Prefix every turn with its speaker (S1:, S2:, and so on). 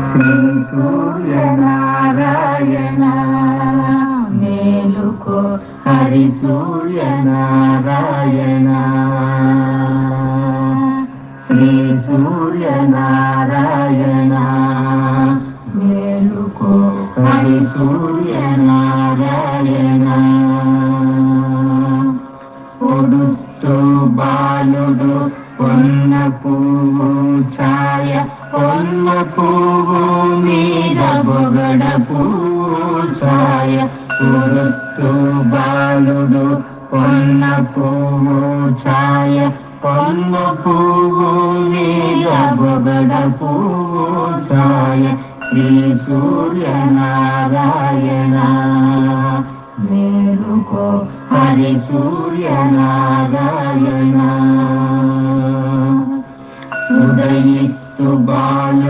S1: శ్రీ సూర్యనారాయణ మేలుకో హరి సూర్యనారాయణ శ్రీ సూర్యనారాయణ మేలుకో హరి సూర్యనారాయణ పొడుస్తూ బాలుడు పొన్న పువ్వు ఛాయ పొన్న పువ్వు మీద బొగడ పువ్వు ఛాయ పొడుస్తూ బాలుడు పొన్న పువ్వు ఛాయ పొన్న పువ్వు మీద బొగడ పువ్వు ఛాయ శ్రీ సూర్యనారాయణ మేలుకో హరి సూర్యనారాయణ ఉదయిస్తు బాలు